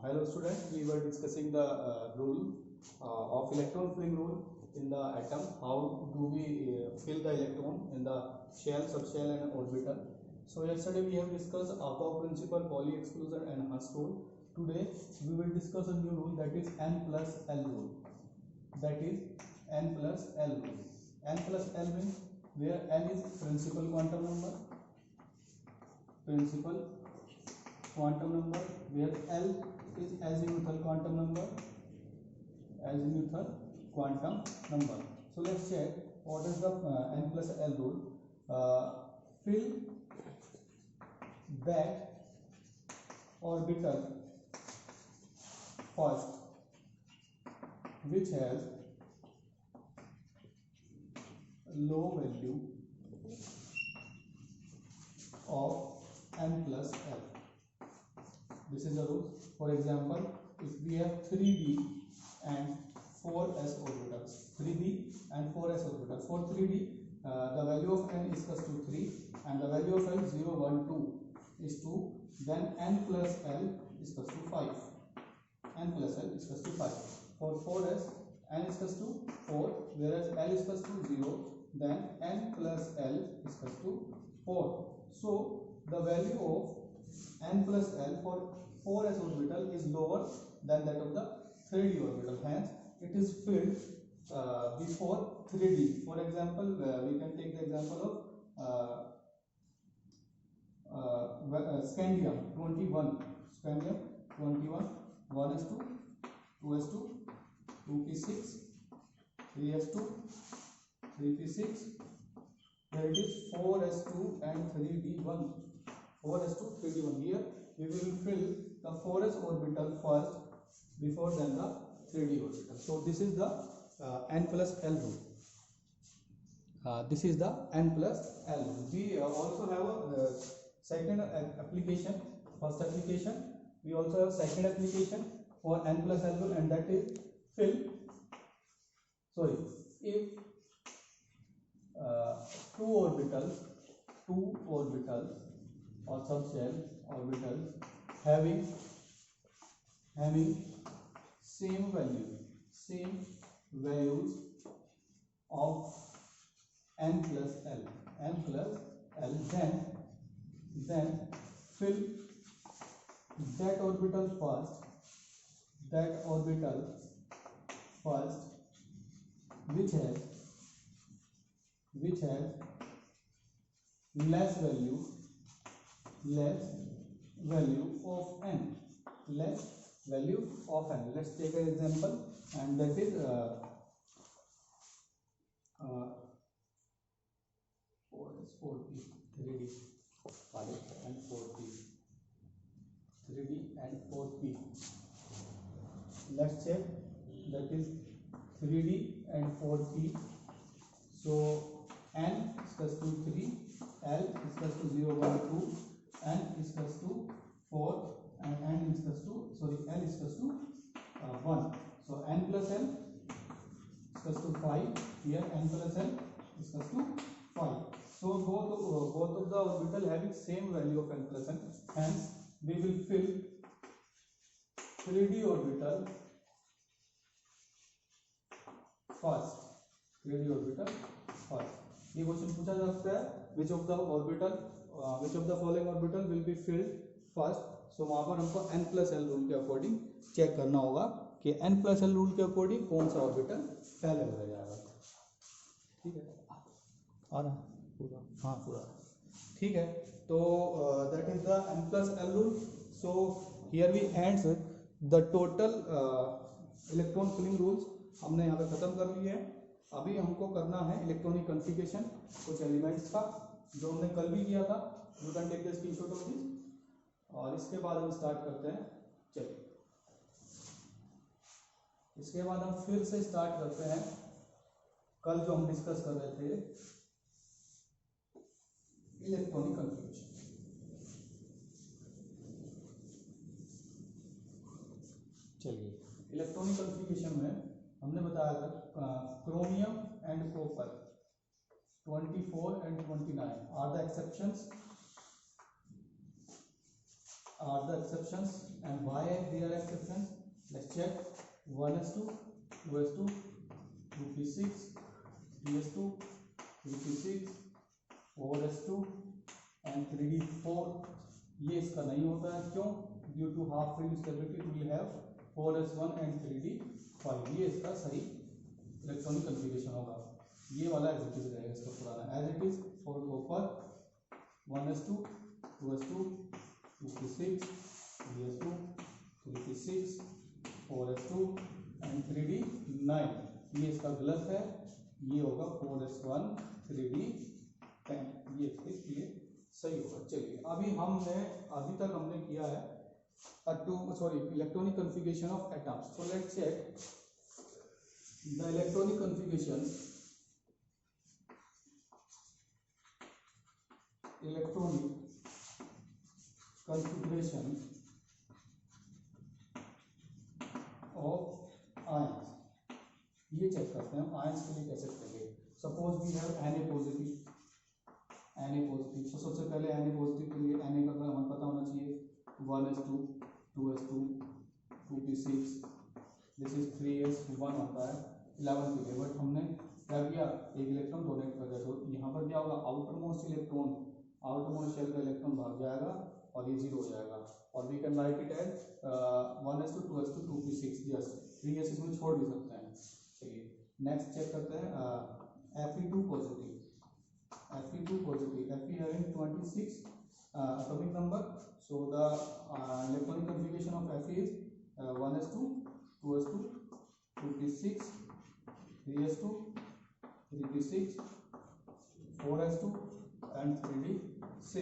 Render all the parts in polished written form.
Hello students, we were discussing the rule of electron filling rule in the atom. How do we fill the electron in the shell, subshell and orbital. So yesterday we have discussed Apow principle, Pauli exclusion and Huss rule. Today we will discuss a new rule, that is N plus L rule. That is N plus L rule. N plus L means where N is principal quantum number, where L is azimuthal quantum number, So let's check what is the N plus L rule. Fill that orbital first which has low value of N plus L. This is the rule. For example, if we have 3d and 4s orbitals, 3d and 4s orbitals. For 3d, the value of n is equal to 3 and the value of l 0, 1, 2 is 2. Then n plus l is equal to 5. N plus l is equal to 5. For 4s, n is equal to 4, whereas l is equal to 0. Then n plus l is equal to 4. So the value of n plus l for 4s orbital is lower than that of the 3d orbital. Hence, it is filled before 3d. For example, we can take the example of scandium 21. Scandium 21, 1s2, 2s2, 2p6, 3s2, 3p6. Here it is 4s2 and 3d1. 4s2, 3d1. Here we will fill the 4s orbital first before than the 3d orbital. So this is the N plus L rule. This is the N plus L rule. We also have a second application. First application. We also have second application for N plus L rule, and that is fill. If two orbitals or subshell orbitals having same values of N plus L, then fill that orbital first which has less value of n. Let's take an example, and that is 4p, 3d, and 4p, 3d and 4p. Let's check, that is 3d and 4p. So n is equal to 3, l is equal to 0, 1, 2, n is equal to 4, and l is equal to 1. So n plus l is equal to 5. Here n plus l is equal to 5. So both of the orbital having same value of n plus n. Hence we will fill 3d orbital first. ये question पूछा जा सकता है, which of the following orbital will be filled first. So वहां पर हमको n plus l rule के according check करना होगा कि n plus l रूल के अकॉर्डिंग कौन सा ऑर्बिटल पहले हो जाएगा. ठीक है, आ रहा पूरा? हाँ पूरा. ठीक है, तो that is the n plus l rule. So here we ends the total electron filling rules. हमने यहाँ पे खत्म कर लिए हैं. अभी हमको करना है इलेक्ट्रॉनिक कॉन्फ़िगरेशन कुछ एलिमेंट्स का, जो हमने कल भी किया था. You can take the screenshot of this. और इसके बाद हम स्टार्ट करते हैं. चलिए, इसके बाद हम फिर से स्टार्ट करते हैं कल जो हम डिस्कस कर रहे थे, इलेक्ट्रॉनिक कॉन्फ़िगरेशन. चलिए, इलेक्ट्रॉनिक कॉन्फ़िगरेशन में हमने बताया था chromium and copper 24 and 29 are the exceptions, and why there are exceptions. Let's check. 1s2, 2s2, 2p6, 3s2, 3p6, 4s2 and 3d4. ये इसका नहीं होता है, क्यों? Due to half field stability we have 4s1 and 3d5. ये इसका सही electronic configuration होगा. ये वाला एज इट इज रहेगा इसका पुराना as it is for copper 1s2, 2s2, 2p6, 3s2, 3p6, 4s2 and 3d9. ये इसका गलत है, ये होगा 4s1, 3d10. ये इसके लिए सही होगा. चलिए अभी तक हमने किया है electronic configuration of atoms. So let's check the electronic configuration of ions. ये चेक करते हैं हम आयंस के लिए कैसे करेंगे. Suppose we have Na positive. तो सबसे पहले Na पॉजिटिव के लिए Na का हमें पता होना चाहिए 1s2, 2s2, 2p6, this is 3s1 होता है 11 के लिए. बट हमने क्या किया, एक इलेक्ट्रॉन डोनेट कर दिया. तो यहाँ पर क्या होगा, आउटर मोस्ट शेल का इलेक्ट्रॉन भाग जाएगा और ये 0 हो जाएगा. और we can write it as 1s2, 2s2, 2p6. Yes, 3s इसमें छोड़ भी सकते हैं. चलिए नेक्स्ट चेक करते हैं Fe2 positive. Fe having 26 atomic number. So the electronic configuration of Fe is 1s2, 2s2, 2p6, 3s2, 3p6, 4s2 and 3d6.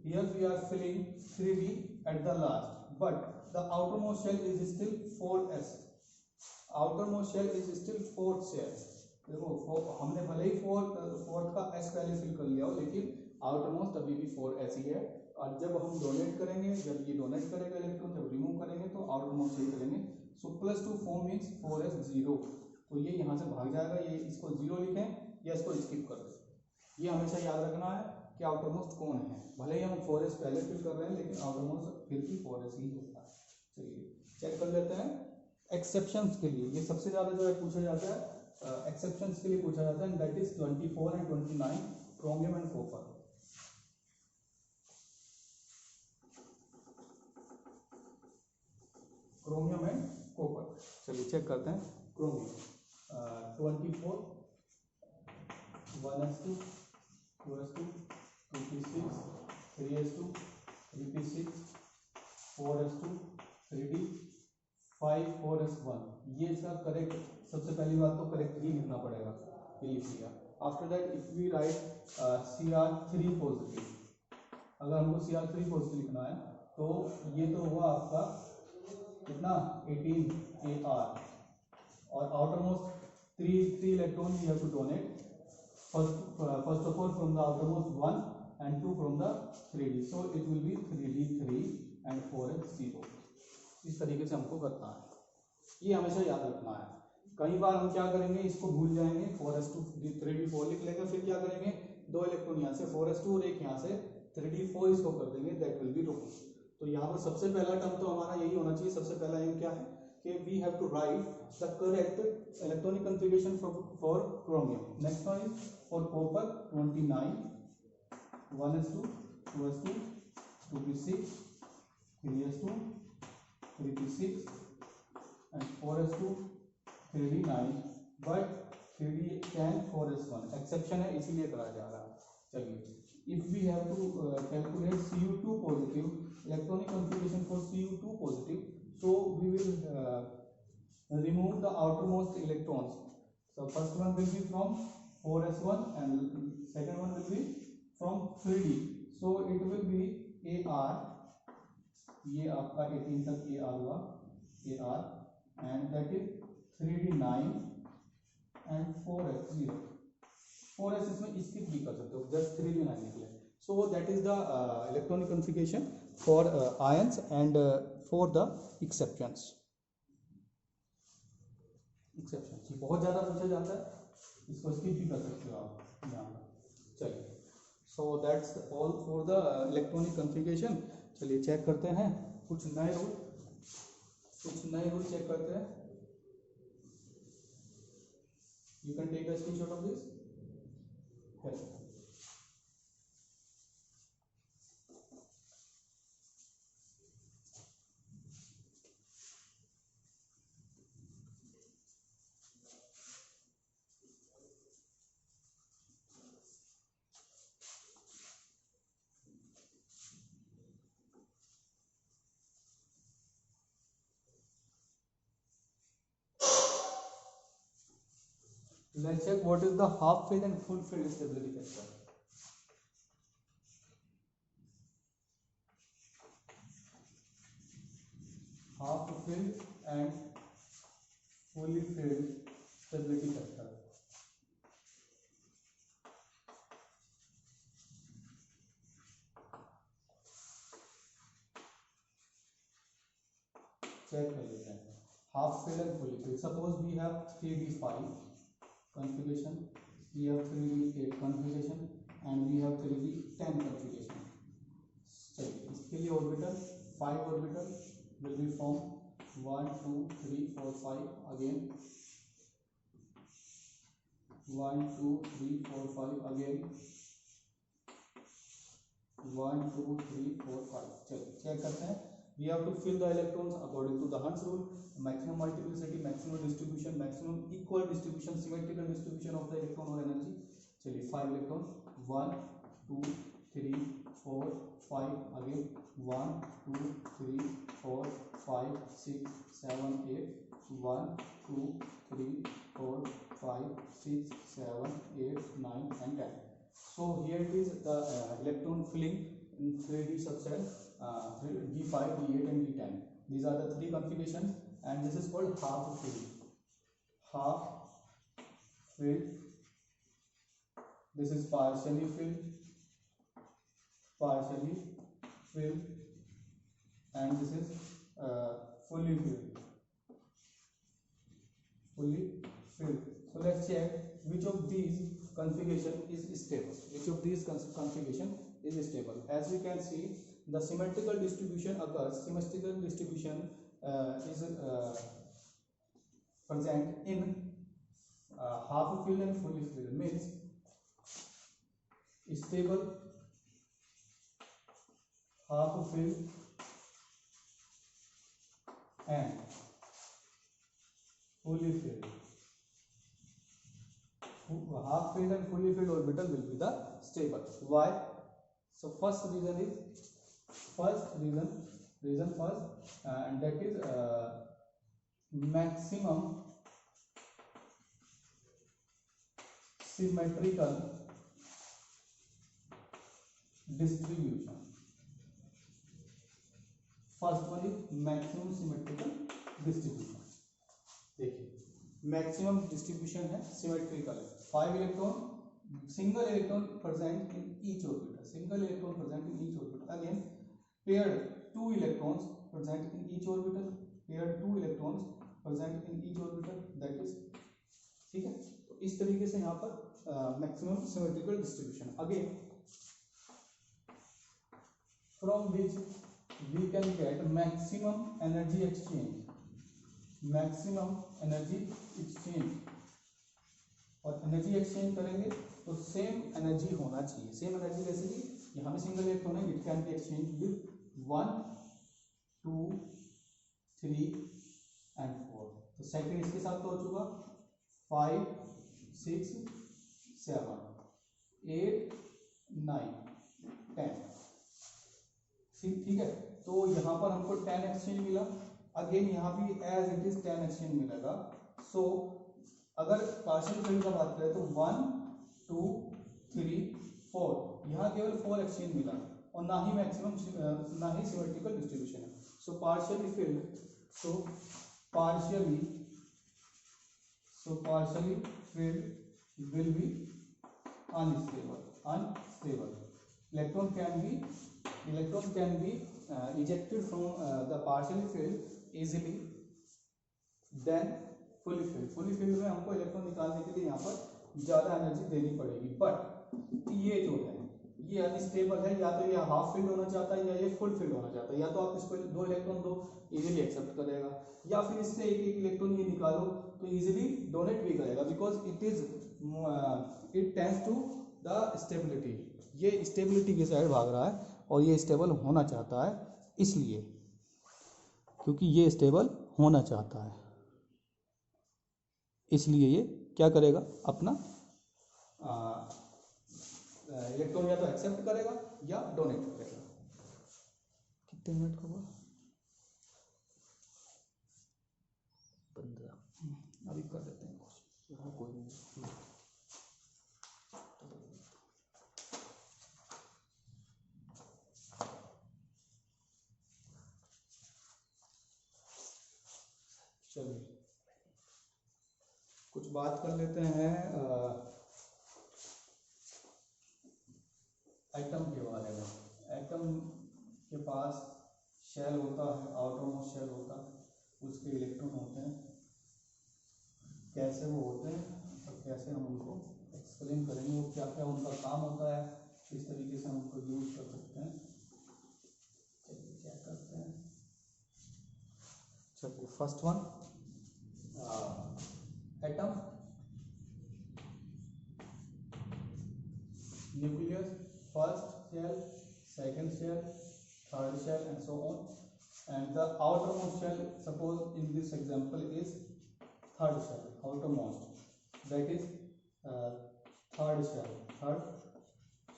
Here we are filling 3d at the last, but the outermost shell is still 4s. outermost shell is still 4th shell. देखो हमने भले ही fourth का S पहले fill कर लिया हो, लेकिन outermost अभी भी 4s ही है. और जब हम डोनेट करेंगे, जब ये डोनेट करेगा इलेक्ट्रॉन, जब रिमूव करेंगे तो आउटरमोस्ट ही करेंगे. सो +2 फॉर्म मीन्स 4s 0. तो ये यहाँ से भाग जाएगा. ये इसको 0 लिखें या इसको स्किप कर दें. ये हमेशा याद रखना है कि आउटरमोस्ट कौन है. भले ही हम 4s पहले फिल कर रहे हैं, लेकिन आउटरमोस्ट फिर भी 4s ही होता है. चलिए चेक कर लेते हैं एक्सेप्शंस के लिए. ये सबसे ज़्यादा जो है पूछा जाता है एक्सेप्शंस के लिए पूछा जाता है. That is 24 and 29 chromium and copper. Chromium and copper. चलिए चेक करते हैं. Chromium 24, 1s2, 2s2, 2p6, 3s2, 3p6, 4s2, 3d5, 4s1. ये इसका करेक्ट, सबसे पहली बात तो करेक्ट ही लिखना पड़ेगा. ये लिख लिया. After that if we write Cr3 positive. अगर हमको Cr3 पॉजिटिव लिखना है तो ये तो हुआ आपका कितना 18 Ar. और outermost 3 electron we have to donate. First of all from the outermost 1 and 2 from the 3d. so it will be 3d3 and 4s 0. इस तरीके से हमको करना है. ये हमेशा याद रखना है. कई बार हम क्या करेंगे, इसको भूल जाएंगे, 4s2 3d4 लिख लेंगे. फिर क्या करेंगे, 2 इलेक्ट्रॉन यहाँ से 4s2 और एक यहाँ से 3d4 इसको कर देंगे. That will be wrong. तो यहाँ पर सबसे पहला टर्म तो हमारा यही होना चाहिए. सबसे पहला एम क्या है कि we have to write the correct electronic configuration for chromium. Next one is for copper 29, 1s2, 2s2, 2p6, 3s2, 3p6 and 4s2, 3d9, but 3d10, 4s1 exception है, इसीलिए करा जा रहा है. चलिए if we have to calculate Cu2 positive, electronic configuration for Cu2 positive, so we will remove the outermost electrons. So first one will be from 4s1 and second one will be from 3d. So it will be Ar. ये आपका 18 तक Ar हुआ, Ar, and that is 3d9 and 4s 0. 4s इसमें skip भी कर सकते हो, just 3d9 निकले. So that is the electronic configuration for ions and for the exceptions. ये बहुत ज़्यादा पूछा जाता है, इसको स्किप भी कर सकते हो आप यहाँ पर. चलिए, so that's all for the electronic configuration. चलिए चेक करते हैं कुछ नए रूल. कुछ नए रूल चेक करते हैं. You can take a screenshot of this. Yes. Let's check what is the half filled and full filled stability factor. Half filled and fully filled stability factor. Check कर लेते हैं. Half filled and fully filled. Suppose we have 3D5 configuration, we have 3D8 configuration, and we have 3D10 configuration. चलिए इसके लिए orbital 5 orbital will be formed 1 2 3 4 5 again 1 2 3 4 5 again 1 2 3 4 5. चलिए check करते हैं. We have to fill the electrons according to the Hund's rule. Maximum multiplicity, maximum distribution, maximum equal distribution, symmetrical distribution of the electron or energy. चलिए 5 electron 1 2 3 4 5 again 1 2 3 4 5 6 7 8 1 2 3 4 5 6 7 8 9 and 10. So here it is the electron filling in 3D subcell, D5, D8 and D10. These are the three configurations, and this is called half filled. Half filled. This is partially filled, and this is fully filled. So let's check which of these configuration is stable. Which of these configuration is stable? As we can see, the symmetrical distribution occurs. Symmetrical distribution is present in half filled and fully filled. Means stable, half filled and fully filled. Half filled and fully filled orbital will be the stable. Why? So first reason, and that is maximum symmetrical distribution. First one is maximum symmetrical distribution. देखिए maximum distribution है, symmetrical है. 5 electron, single electron present in each orbital, again paired 2 electrons present in each orbital, that is ठीक है. तो इस तरीके से यहाँ पर maximum symmetrical distribution. Again from which we can get maximum energy exchange. और एनर्जी एक्सचेंज करेंगे तो सेम एनर्जी होना चाहिए. सेम एनर्जी जैसे कि यहाँ में सिंगल इलेक्ट्रॉन है, it can be exchange with 1 2 3 and 4. तो सेकंड इसके साथ तो हो चुका. 5 6 7 8 9 10. ठीक है. तो यहाँ पर हमको 10 एक्सचेंज मिला. अगेन यहाँ भी एज इट इज 10 एक्सचेंज मिलेगा. सो अगर पार्शियल फिल्ड का बात करें तो 1 2 3 4, यहाँ केवल 4 एक्सचेंज मिला और ना ही मैक्सिमम ना ही सिमेट्रिकल डिस्ट्रीब्यूशन है. So partially filled, partially filled will be unstable. Electron can be ejected from the partially filled easily than fully filled. fully filled में हमको इलेक्ट्रॉन निकालने के लिए यहाँ पर ज़्यादा एनर्जी देनी पड़ेगी. बट ये जो है ये अनस्टेबल है, या तो ये हाफ फील्ड होना चाहता है या ये फुल फील्ड होना चाहता है, या तो आप इसको 2 इलेक्ट्रॉन दो इजीली एक्सेप्ट करेगा, या फिर इससे एक एक इलेक्ट्रॉन ये निकालो तो इजीली डोनेट भी करेगा, because it tends to the stability. ये स्टेबिलिटी की साइड भाग रहा है और ये स्टेबल होना चाहता है, इसलिए क्योंकि ये स्टेबल होना चाहता है इसलिए ये क्या करेगा, अपना इलेक्ट्रॉन या तो एक्सेप्ट करेगा या डोनेट करेगा। कितने मिनट का हुआ? 15। अभी कर देते हैं कोई नहीं। चलिए कुछ बात कर लेते हैं एटम के बारे में। एटम के पास शेल होता है, आउटर मोस्ट शेल होता है, उसके इलेक्ट्रॉन होते हैं, कैसे वो होते हैं और कैसे हम उनको एक्सप्लेन करेंगे, वो क्या क्या उनका काम होता है, किस तरीके से हम उनको यूज कर सकते हैं। चलिए चेक करते हैं। चलिए first one atom, nucleus, first shell, second shell, third shell and so on, and the outermost shell, suppose in this example is third shell, outermost, that is third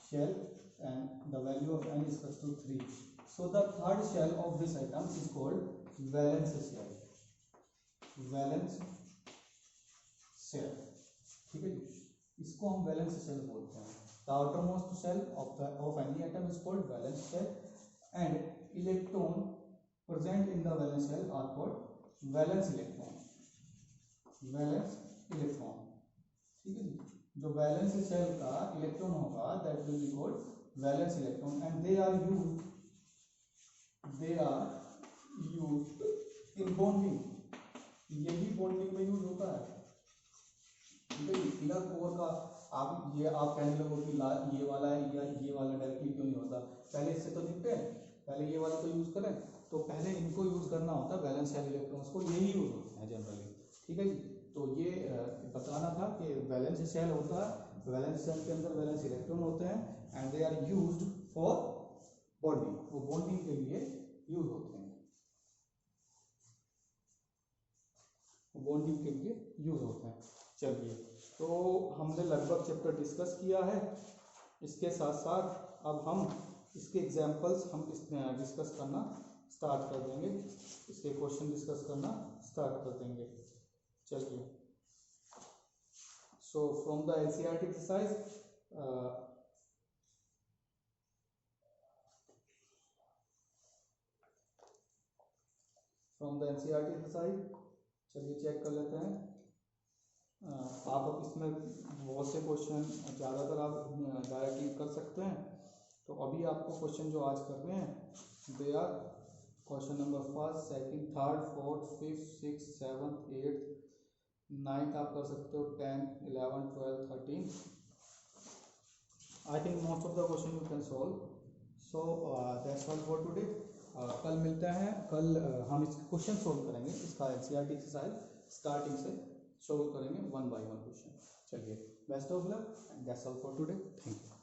shell and the value of n is equal to 3. So the third shell of this atom is called valence shell, valence shell, ठीक है जी, इसको हम valence shell बोलते हैं। The outermost shell of any atom is called valence shell, and electron present in the valence shell are called valence electron, valence electron, ठीक है जी। जो valence shell का इलेक्ट्रॉन होगा that will be called valence electron, and they are used in bonding, यही bonding में use होता है, ठीक है जी। इनर कोर का आप कहने लगो कि ये वाला है या ये वाला डायरेक्टली क्यों नहीं होता, पहले इससे तो दिखते हैं, पहले ये वाला तो यूज करें, तो पहले इनको यूज करना होता है, वैलेंस शेल इलेक्ट्रॉन्स को यही यूज होते हैं जनरली, ठीक है जी। तो ये बताना था कि वैलेंस शेल होता है, वैलेंस शेल के अंदर वैलेंस इलेक्ट्रॉन होते हैं and they are used for bonding, वो बॉन्डिंग के लिए यूज होते हैं, बॉन्डिंग के लिए यूज होते हैं। चलिए तो हमने लगभग चैप्टर डिस्कस किया है, इसके साथ साथ अब हम इसके एग्जाम्पल्स हम डिस्कस करना स्टार्ट कर देंगे, इसके क्वेश्चन डिस्कस करना स्टार्ट कर देंगे। चलिए so from the NCERT exercise, from the NCERT exercise, चलिए चेक कर लेते हैं। आप अब इसमें बहुत से क्वेश्चन ज़्यादातर आप डायरेक्टली कर सकते हैं, तो अभी आपको क्वेश्चन जो आज कर रहे हैं दे आर क्वेश्चन नंबर 1, 2, 3, 4, 5, 6, 7, 8, 9 आप कर सकते हो, 10, 11, 12, 13, I think most of the question you can solve. So that's all for today. कल मिलते हैं, कल हम इस क्वेश्चन सोल्व करेंगे, इसका एनसीईआरटी एक्सरसाइज स्टार्टिंग से सोल्व करेंगे 1 by 1 क्वेश्चन। चलिए best of luck and that's all for today, thank you.